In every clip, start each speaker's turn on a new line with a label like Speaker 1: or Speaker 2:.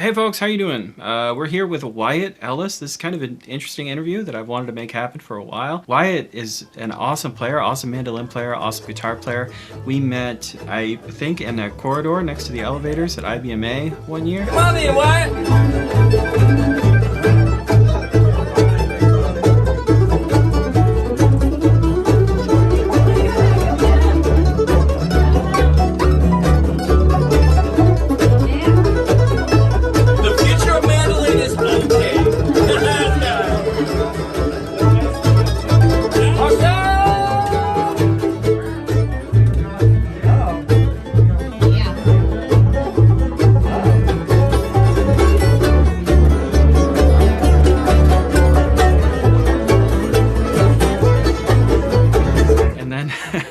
Speaker 1: Hey folks, how you doing? We're here with Wyatt Ellis. This is kind of an interesting interview that I've wanted to make happen for a while. Wyatt is an awesome player, awesome mandolin player, awesome guitar player. We met, I think, in a corridor next to the elevators at IBMA one year.
Speaker 2: Come on in, Wyatt!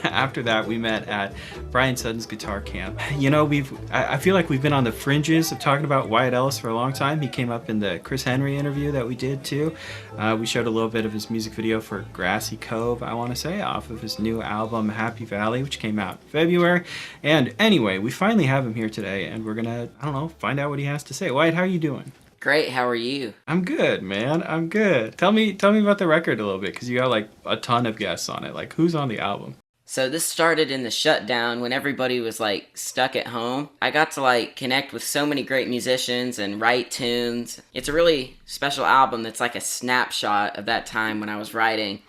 Speaker 1: After that, we met at Brian Sutton's guitar camp. You know, I feel like we've been on the fringes of talking about Wyatt Ellis for a long time. He came up in the Chris Henry interview that we did too. We showed a little bit of his music video for Grassy Cove, I want to say, off of his new album Happy Valley, which came out in February. And anyway, we finally have him here today, and we're gonna, I don't know, find out what he has to say. Wyatt, how are you doing?
Speaker 3: Great, how are you?
Speaker 1: I'm good, man. I'm good. Tell me about the record a little bit, because you got like a ton of guests on it. Like, who's on the album?
Speaker 3: So this started in the shutdown when everybody was like stuck at home. I got to like connect with so many great musicians and write tunes. It's a really special album that's like a snapshot of that time when I was writing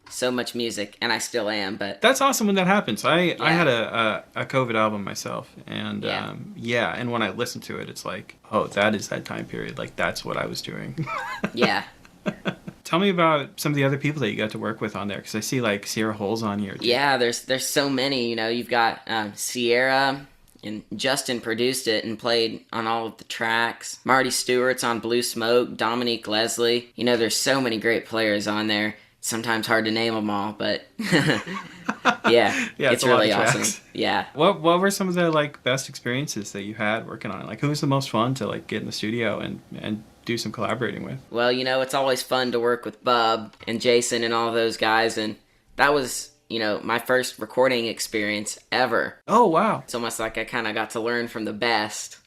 Speaker 3: so much music, and I still am. But
Speaker 1: that's awesome when that happens. I had a COVID album myself, and and when I listened to it, it's like, oh, that is that time period. Like, that's what I was doing.
Speaker 3: Yeah.
Speaker 1: Tell me about some of the other people that you got to work with on there, because I see like Sierra Hole's on here too.
Speaker 3: Yeah, there's so many. You know, you've got Sierra, and Justin produced it and played on all of the tracks. Marty Stewart's on Blue Smoke, Dominique Leslie. You know, there's so many great players on there. Sometimes hard to name them all, but yeah, it's really awesome. Yeah.
Speaker 1: What were some of the like best experiences that you had working on it? Like, who was the most fun to like get in the studio and do some collaborating with?
Speaker 3: Well, you know, it's always fun to work with Bub and Jason and all those guys, and that was, you know, my first recording experience ever.
Speaker 1: Oh, wow.
Speaker 3: It's almost like I kind of got to learn from the best.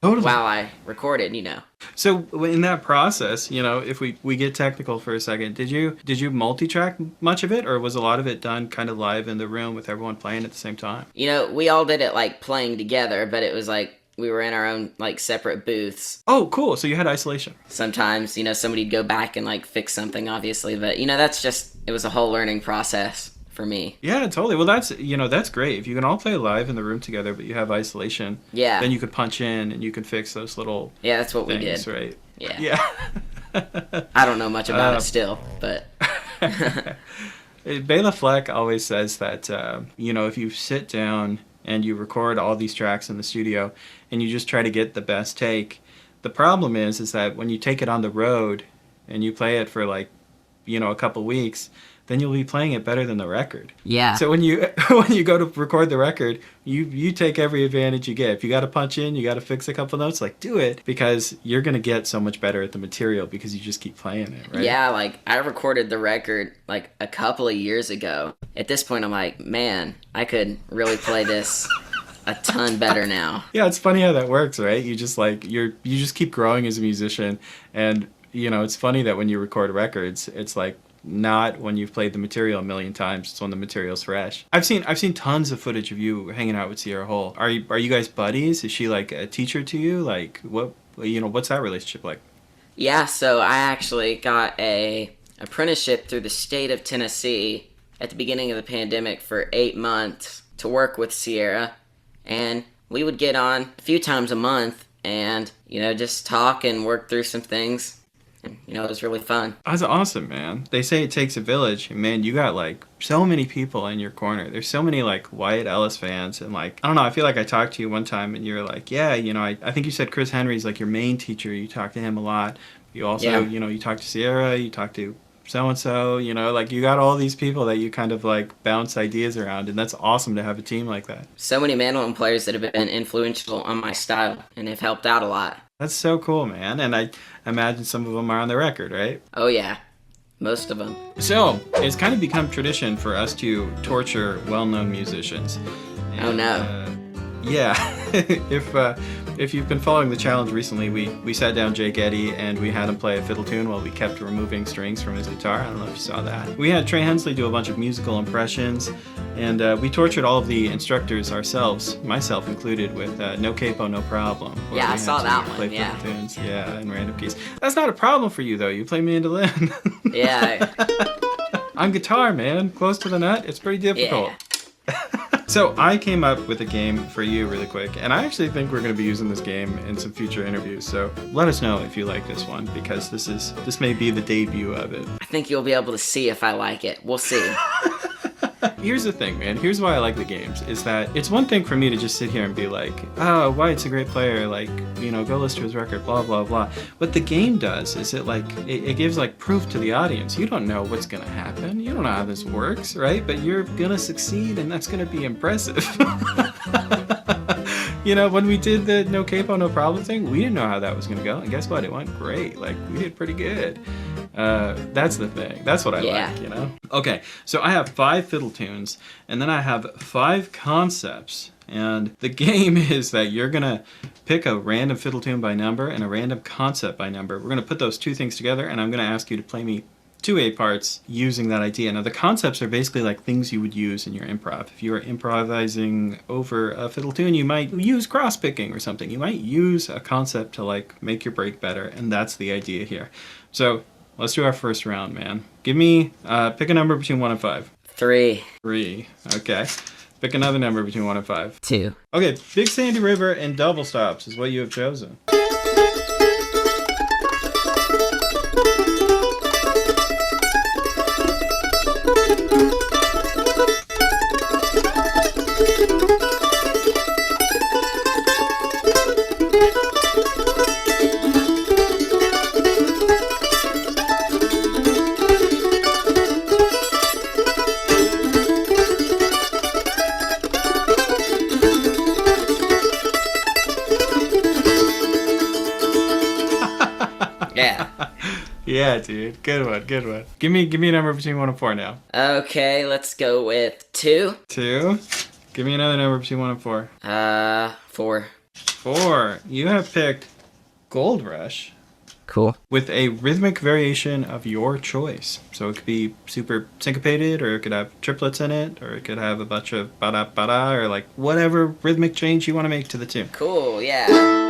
Speaker 1: Totally.
Speaker 3: While I recorded, you know.
Speaker 1: So in that process, you know, if we get technical for a second, did you multi-track much of it, or was a lot of it done kind of live in the room with everyone playing at the same time?
Speaker 3: You know, we all did it like playing together, but it was like we were in our own like separate booths.
Speaker 1: Oh, cool. So you had isolation.
Speaker 3: Sometimes, you know, somebody'd go back and like fix something, obviously, but you know, it was a whole learning process for me.
Speaker 1: Yeah, totally. Well, that's great. If you can all play live in the room together, but you have isolation, then you could punch in and you can fix those little
Speaker 3: that's what
Speaker 1: things,
Speaker 3: we did.
Speaker 1: Right?
Speaker 3: Yeah. I don't know much about it still, but
Speaker 1: Bela Fleck always says that you know, if you sit down and you record all these tracks in the studio and you just try to get the best take, the problem is that when you take it on the road and you play it for like, you know, a couple weeks, then you'll be playing it better than the record.
Speaker 3: Yeah.
Speaker 1: So when you go to record the record, you take every advantage you get. If you got to punch in, you got to fix a couple notes, like, do it, because you're going to get so much better at the material because you just keep playing it, right?
Speaker 3: Yeah, like, I recorded the record, like, a couple of years ago. At this point, I'm like, man, I could really play this a ton better now.
Speaker 1: Yeah, it's funny how that works, right? You just, like, you just keep growing as a musician, and, you know, it's funny that when you record records, it's like, not when you've played the material a million times. It's when the material's fresh. I've seen tons of footage of you hanging out with Sierra Hole. Are you guys buddies? Is she like a teacher to you? Like, what's that relationship like?
Speaker 3: Yeah, so I actually got a apprenticeship through the state of Tennessee at the beginning of the pandemic for 8 months to work with Sierra, and we would get on a few times a month and, you know, just talk and work through some things. You know, it was really fun.
Speaker 1: That's awesome, man. They say it takes a village. Man, you got, like, so many people in your corner. There's so many, like, Wyatt Ellis fans. And, like, I don't know, I feel like I talked to you one time and you were like, yeah, you know, I think you said Chris Henry's, like, your main teacher. You talk to him a lot. You also, you know, you talk to Sierra, you talk to so-and-so, you know, like, you got all these people that you kind of, like, bounce ideas around. And that's awesome to have a team like that.
Speaker 3: So many mandolin players that have been influential on my style and have helped out a lot.
Speaker 1: That's so cool, man. And I imagine some of them are on the record, right?
Speaker 3: Oh, yeah. Most of them.
Speaker 1: So, it's kind of become tradition for us to torture well-known musicians.
Speaker 3: And, oh, no.
Speaker 1: Yeah. If you've been following the challenge recently, we sat down Jake Eddy and we had him play a fiddle tune while we kept removing strings from his guitar. I don't know if you saw that. We had Trey Hensley do a bunch of musical impressions, and we tortured all of the instructors ourselves, myself included, with No Capo, No Problem. where
Speaker 3: Yeah,
Speaker 1: we
Speaker 3: I
Speaker 1: had
Speaker 3: saw
Speaker 1: to
Speaker 3: that
Speaker 1: play
Speaker 3: one, yeah.
Speaker 1: fiddle tunes, yeah, in random keys. That's not a problem for you though. You play mandolin.
Speaker 3: Yeah.
Speaker 1: On guitar, man, close to the nut. It's pretty difficult.
Speaker 3: Yeah.
Speaker 1: So I came up with a game for you really quick, and I actually think we're going to be using this game in some future interviews. So let us know if you like this one, because this may be the debut of it.
Speaker 3: I think you'll be able to see if I like it. We'll see.
Speaker 1: Here's the thing, man. Here's why I like the games, is that it's one thing for me to just sit here and be like, oh, Wyatt's a great player, like, you know, go listen to his record, blah, blah, blah. What the game does is it gives like proof to the audience. You don't know what's going to happen. You don't know how this works, right? But you're going to succeed, and that's going to be impressive. You know, when we did the No Capo, No Problem thing, we didn't know how that was going to go. And guess what? It went great. Like, we did pretty good. That's the thing. That's what I like, you know? Okay, so I have 5 fiddle tunes, and then I have 5 concepts. And the game is that you're going to pick a random fiddle tune by number and a random concept by number. We're going to put those 2 things together, and I'm going to ask you to play me 2 A parts using that idea. Now, the concepts are basically like things you would use in your improv. If you were improvising over a fiddle tune, you might use cross-picking or something. You might use a concept to like make your break better, and that's the idea here. So let's do our first round, man. Give me, pick a number between 1 and 5.
Speaker 3: 3.
Speaker 1: 3, okay. Pick another number between 1 and 5.
Speaker 3: 2.
Speaker 1: Okay, Big Sandy River and Double Stops is what you have chosen.
Speaker 3: Yeah.
Speaker 1: Yeah, dude. Good one, good one. Give me a number between 1 and 4 now.
Speaker 3: Okay, let's go with 2.
Speaker 1: 2. Give me another number between 1 and 4.
Speaker 3: 4.
Speaker 1: 4. You have picked Gold Rush
Speaker 3: Cool.
Speaker 1: with a rhythmic variation of your choice. So it could be super syncopated, or it could have triplets in it, or it could have a bunch of ba-da-ba-da, or like whatever rhythmic change you want to make to the tune.
Speaker 3: Cool, yeah.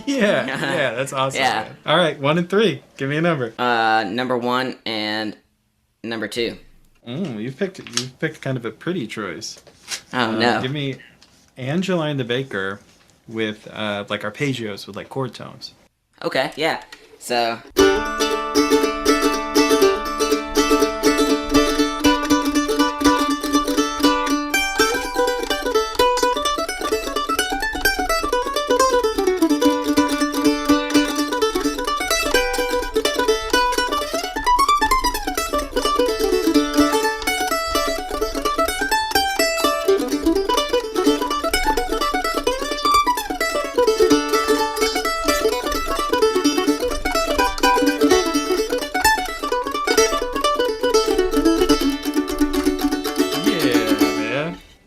Speaker 1: Yeah, that's awesome.
Speaker 3: Yeah.
Speaker 1: Man. All right, 1 and 3. Give me a number.
Speaker 3: Number 1 and number 2.
Speaker 1: You've picked kind of a pretty choice.
Speaker 3: Oh, no.
Speaker 1: Give me Angeline the Baker with like arpeggios with like chord tones.
Speaker 3: Okay, yeah. So...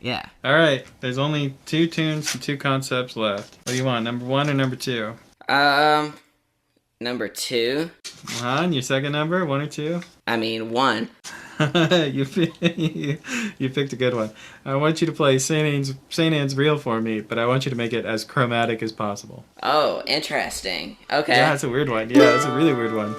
Speaker 3: Yeah.
Speaker 1: All right, there's only 2 tunes and 2 concepts left. What do you want, number 1 or number 2?
Speaker 3: Number 2.
Speaker 1: And your second number, 1 or 2?
Speaker 3: I mean, 1.
Speaker 1: you picked a good one. I want you to play Saint Anne's Reel for me, but I want you to make it as chromatic as possible.
Speaker 3: Oh, interesting. Okay.
Speaker 1: Yeah, that's a weird one. Yeah, that's a really weird one.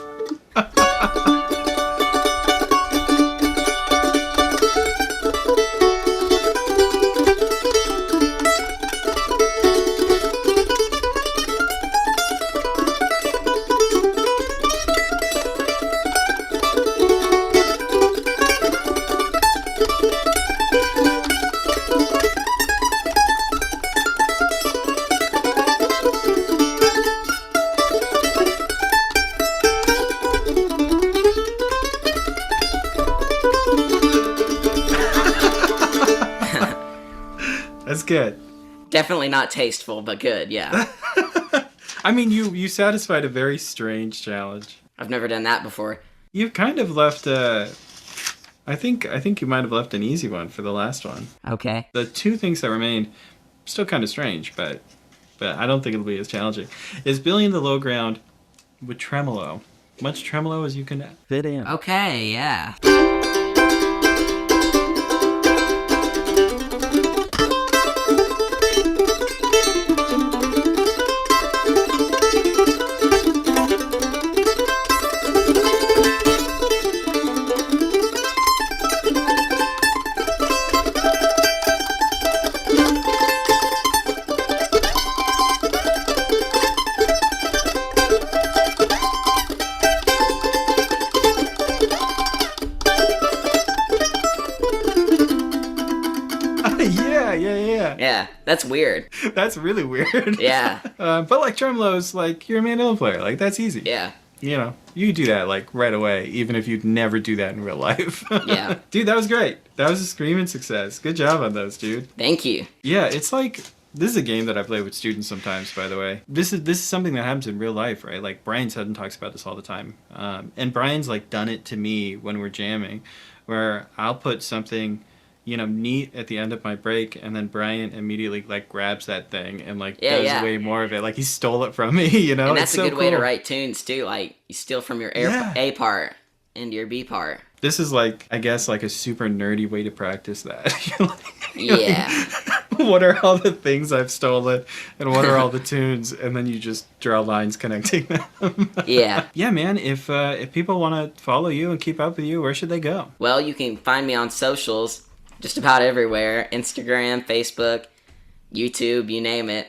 Speaker 1: good.
Speaker 3: Definitely not tasteful, but good, yeah.
Speaker 1: I mean, you satisfied a very strange challenge.
Speaker 3: I've never done that before.
Speaker 1: You've kind of left I think you might have left an easy one for the last one.
Speaker 3: Okay.
Speaker 1: The two things that remained, still kind of strange, but I don't think it'll be as challenging, is billing the low ground with tremolo. Much tremolo as you can fit in.
Speaker 3: Okay, yeah. Yeah, that's weird.
Speaker 1: That's really weird.
Speaker 3: Yeah.
Speaker 1: But like tremolo's, like, you're a mandolin player. Like, that's easy.
Speaker 3: Yeah.
Speaker 1: You know, you do that like right away, even if you'd never do that in real life.
Speaker 3: Yeah.
Speaker 1: Dude, that was great. That was a screaming success. Good job on those, dude.
Speaker 3: Thank you.
Speaker 1: Yeah, it's like, this is a game that I play with students sometimes, by the way. This is something that happens in real life, right? Like, Brian Sutton talks about this all the time. And Brian's, like, done it to me when we're jamming, where I'll put something, you know, neat at the end of my break, and then Brian immediately, like, grabs that thing and, like, does way more of it. Like, he stole it from me, you know?
Speaker 3: And that's
Speaker 1: it's
Speaker 3: a
Speaker 1: so
Speaker 3: good way to
Speaker 1: cool.
Speaker 3: write tunes, too. Like, you steal from your A part into your B part.
Speaker 1: This is, like, I guess, like, a super nerdy way to practice that.
Speaker 3: Yeah.
Speaker 1: What are all the things I've stolen, and what are all the tunes, and then you just draw lines connecting them.
Speaker 3: Yeah.
Speaker 1: Yeah, man, if people want to follow you and keep up with you, where should they go?
Speaker 3: Well, you can find me on socials, just about everywhere. Instagram, Facebook, YouTube, you name it.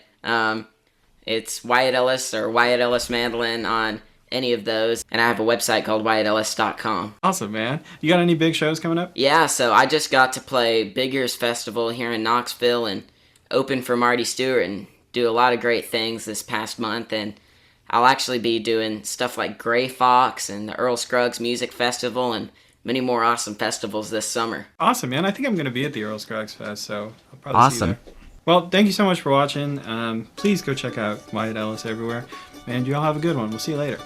Speaker 3: It's Wyatt Ellis or Wyatt Ellis Mandolin on any of those. And I have a website called WyattEllis.com.
Speaker 1: Awesome, man. You got any big shows coming up?
Speaker 3: Yeah, so I just got to play Big Ears Festival here in Knoxville and open for Marty Stewart and do a lot of great things this past month. And I'll actually be doing stuff like Gray Fox and the Earl Scruggs Music Festival and many more awesome festivals this summer.
Speaker 1: Awesome, man. I think I'm going to be at the Earl Scruggs Fest, so I'll probably see you there. Well, thank you so much for watching. Please go check out Wyatt Ellis everywhere. And you all have a good one. We'll see you later.